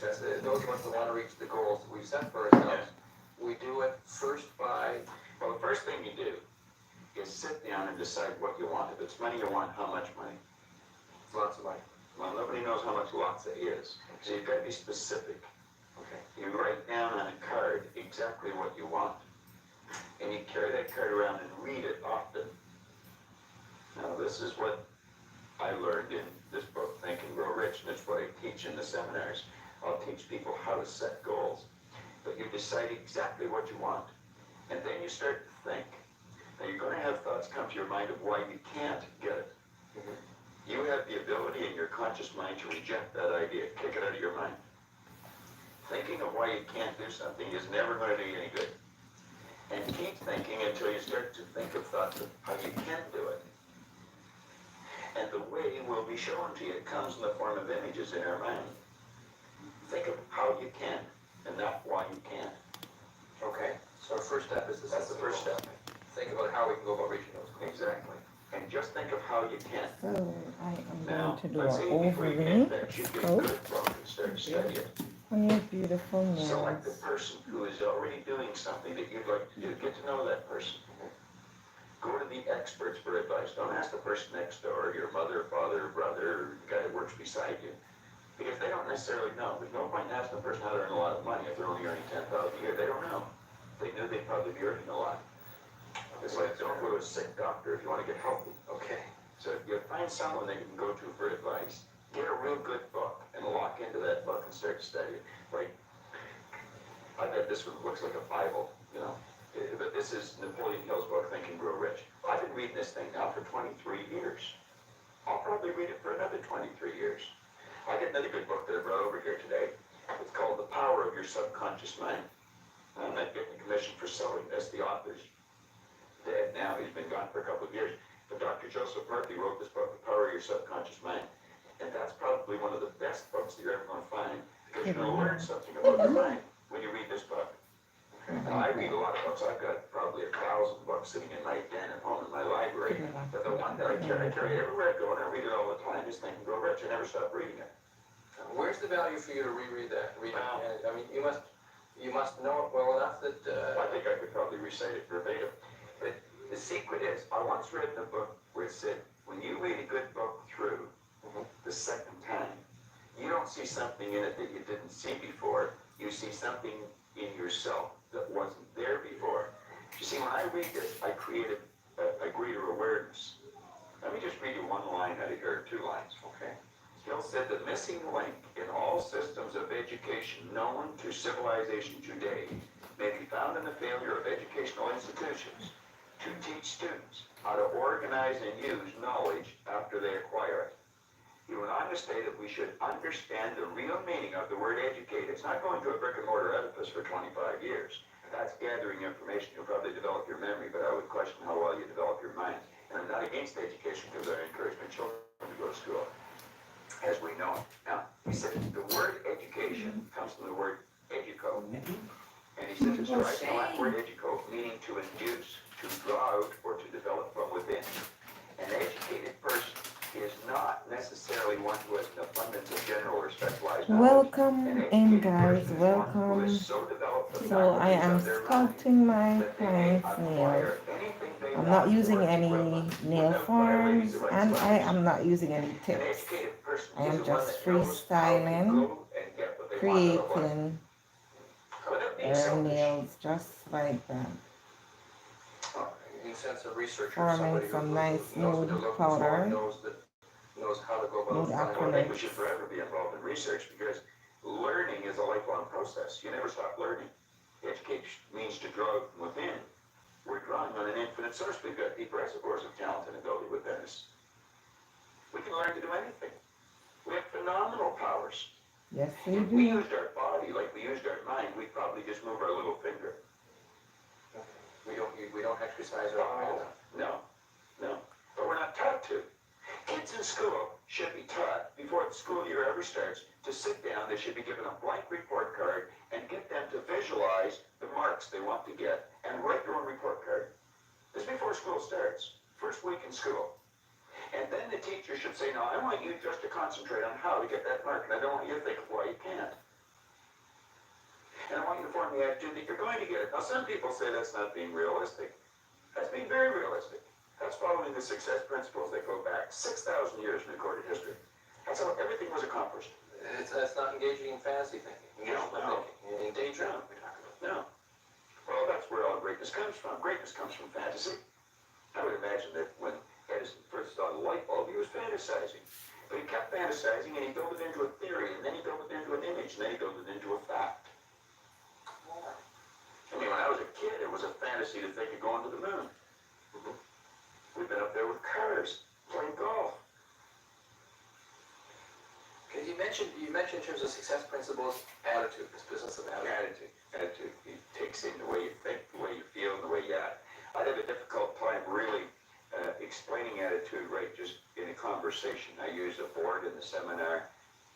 makes sense. Those of us that want to reach the goals that we've set for ourselves, we do it first by, well, the first thing you do is sit down and decide what you want. If it's money you want, how much money? lots of money. Well, nobody knows how much lots is. So you've got to be specific. Okay. You write down on a card exactly what you want. And you carry that card around and read it often. Now, this is what I learned in this book, Think and Grow Rich, and it's what I teach in the seminars. I'll teach people how to set goals. But you decide exactly what you want. And then you start to think. Now, you're going to have thoughts come to your mind of why you can't get it. Mm-hmm. You have the ability in your conscious mind to reject that idea, kick it out of your mind. Thinking of why you can't do something is never going to do you any good. And keep thinking until you start to think of thoughts of how you can do it. And the way will be shown to you. It comes in the form of images in our mind. Think of how you can, and not why you can't. Okay. So our first step is That's the first step. Think about how we can go about reaching those goals. Exactly. And just think of how you can. So I am Now, going to do let's an say before you overlay. get there, you get a Oh, good book and start to study it. on your beautiful Select the nails. person who is already doing something that you'd like to do. Get to know that person. Go to the experts for advice. Don't ask the person next door, your mother, father, brother, the guy that works beside you. Because they don't necessarily know. There's no point in asking the person how to earn a lot of money if they're only earning $10,000 a year. They don't know. If they knew, they'd probably be earning a lot. It's like, don't go to a sick doctor if you want to get healthy. Okay. So you find someone that you can go to for advice. Get a real good book and lock into that book and start to study it. Like, I bet this one looks like a Bible, you know. But this is Napoleon Hill's book, Think and Grow Rich. I've been reading this thing now for 23 years. I'll probably read it for another 23 years. I got another good book that I brought over here today. It's called The Power of Your Subconscious Mind. I'm not getting a commission for selling this. The author's dead now. He's been gone for a couple of years. But Dr. Joseph Murphy wrote this book, The Power of Your Subconscious Mind. And that's probably one of the best books that you're ever going to find. Because you're going to learn something about your mind when you read this book. Now, I read a lot of books. I've got probably 1,000 books sitting in my den at home in my library. But the one that I carry everywhere I go, and I read it all the time, is Think and Grow Rich. I never stop reading it. Where's the value for you to reread that? I mean, you must know it well enough that. I think I could probably recite it verbatim. But the secret is, I once read in a book where it said, when you read a good book through the second time, you don't see something in it that you didn't see before. You see something in yourself that wasn't there before. You see, when I read this, I created a greater awareness. Let me just read you one line out of here, 2 lines. Okay. Hill said the missing link in all systems of education known to civilization today may be found in the failure of educational institutions to teach students how to organize and use knowledge after they acquire it. He went on to say that we should understand the real meaning of the word educate. It's not going to a brick and mortar edifice for 25 years. That's gathering information. You'll probably develop your memory, but I would question how well you develop your mind. And I'm not against education because I encourage my children to go to school, as we know it. Now, he said the word education comes from the word educo. And he said it's derived from the Latin word educo, meaning to induce, to draw out, or to develop from within. An educated person is not necessarily one who has an abundance of general or specialized knowledge. Welcome in, guys. Welcome. So I am sculpting my client's nails. I'm not using any nail forms, and I am not using any tips. I am just freestyling, creating their nails just like that. Forming some nice nude powder, nude I think we acrylics. should forever be involved in research because learning is a lifelong process. You never stop learning. Education means to draw from within. We're drawing on an infinite source. We've got deep reservoirs of talent and ability within us. We can learn to do anything. We have phenomenal powers. Yes, we If we do. used our body like we used our mind, we'd probably just move our little finger. We don't exercise our mind. No. But we're not taught to. Kids in school should be taught, before the school year ever starts, to sit down. They should be given a blank report card and get them to visualize the marks they want to get and write their own report card. This is before school starts, first week in school. And then the teacher should say, no, I want you just to concentrate on how to get that mark, and I don't want you to think of why you can't. And I want you to form the attitude that you're going to get it. Now, some people say that's not being realistic. That's being very realistic. That's following the success principles that go back 6,000 years in recorded history. That's how everything was accomplished. That's not engaging in fantasy thinking. No. In daydreaming, we talk about. No. Well, that's where all greatness comes from. Greatness comes from fantasy. I would imagine that when Edison first saw the light bulb, he was fantasizing. But he kept fantasizing, and he built it into a theory, and then he built it into an image, and then he built it into a fact. I mean, when I was a kid, it was a fantasy to think of going to the moon. We've been up there with cars, playing golf. Okay, you mentioned in terms of success principles, attitude, this business of attitude. Attitude. It takes in the way you think, the way you feel, and the way you act. I have a difficult time really explaining attitude right just in a conversation. I use a board in the seminar,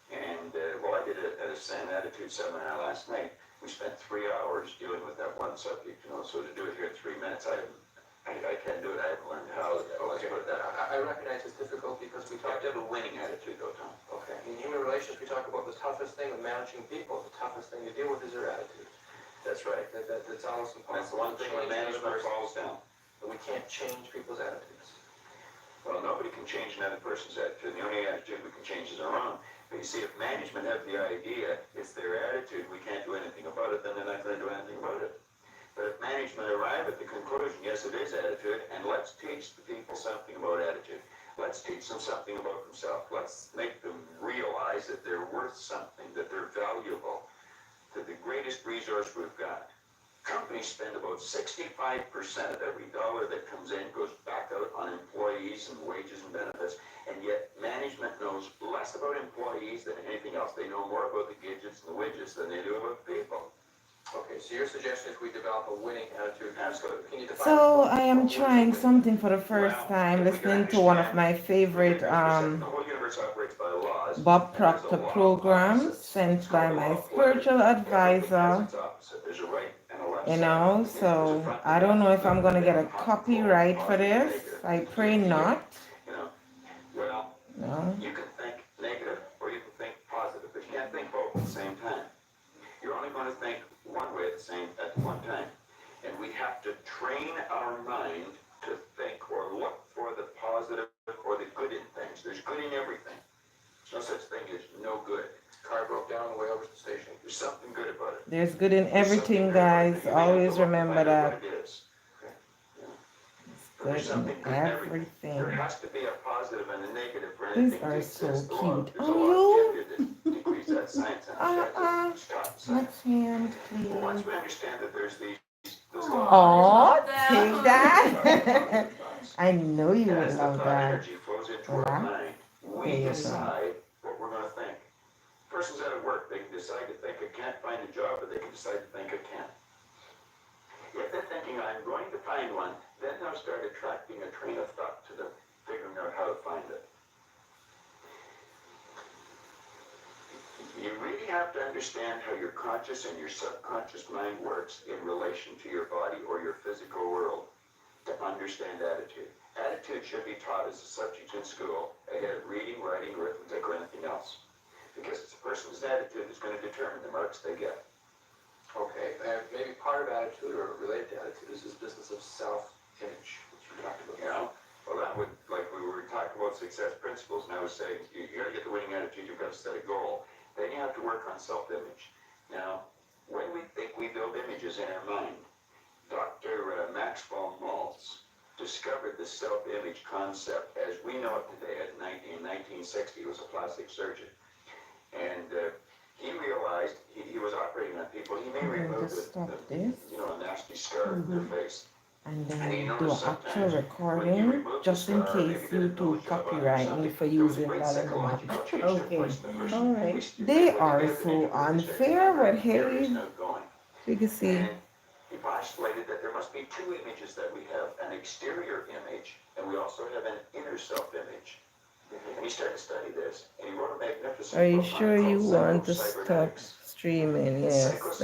and I did an attitude seminar last night. We spent 3 hours dealing with that one subject, so to do it here in 3 minutes, I can't do it. I haven't learned how. Let's put it that way. I recognize it's difficult because we You have talk. to have a winning attitude, though, Tom. Okay. In human relations, we talk about the toughest thing with managing people. The toughest thing to deal with is their attitude. That's right. That's almost impossible. That's the one thing when management falls down. We can't change people's attitudes. Well, nobody can change another person's attitude. The only attitude we can change is our own. But you see, if management have the idea it's their attitude, we can't do anything about it, then they're not going to do anything about it. But if management arrive at the conclusion, yes, it is attitude, and let's teach the people something about attitude. Let's teach them something about themselves. Let's make them realize that they're worth something, that they're valuable, that the greatest resource we've got. Companies spend about 65% of every dollar that comes in goes back out on employees and wages and benefits, and yet management knows less about employees than anything else. They know more about the gadgets and the widgets than they do about the people. Okay, so your suggestion is we develop a winning attitude. Absolutely. Can you define So I am trying something for the first time, listening to one of my favorite The whole universe operates by laws. Bob Proctor programs sent by my spiritual advisor. There's a right and a left You side. know, so I don't know if I'm gonna get a copyright for this. I pray not. You know, well, No. you can think negative or you can think positive, but you can't think both at the same time. You're only going to think one way at one time. And we have to train our mind to think or look for the positive or the good in things. There's good in everything. There's no such thing as no good. car broke down on the way over to the station? There's something good about it. There's good in everything, guys. Always remember that. There's Good something in good in everything. There everything. has to be a positive and a negative for These anything to are exist. so The law- cute. there's a Are law you? of gender that decrees that science and stop science. Next hand, Well, once please. we understand that there's these Oh, take that. I know you would as the love thought that. energy flows into our Yeah. mind, There we you go. decide what we're going to think. Person's out of work, they can decide to think I can't find a job, but they can decide to think I can. If they're thinking I'm going to find one, then they'll start attracting a train of thought to them, figuring out how to find it. You really have to understand how your conscious and your subconscious mind works in relation to your body or your physical world to understand attitude. Attitude should be taught as a subject in school ahead of reading, writing, arithmetic, or anything else. Because it's a person's attitude that's going to determine the marks they get. Okay, maybe part of attitude or related to attitude is this business of self-image, which we talked about. You know? Well, that would, like we were talking about success principles, and I was saying, you got to get the winning attitude, you've got to set a goal. Then you have to work on self-image. Now, when we think we build images in our mind, Dr. Maxwell Maltz discovered the self-image concept as we know it today in 1960. He was a plastic surgeon. And he realized he was operating on people. He may I'm going remove to stop this a nasty scar in their face. and then do an actual recording just in case YouTube copyright me for using that anymore. Okay, alright. They are so unfair, but hey, you can see. And he postulated that there must be two images that we have, an exterior image, and we also have an inner self-image. And he started to study this, and he wrote a magnificent Are you book on it sure you called want to stop Psychocybernetics. streaming? Yes.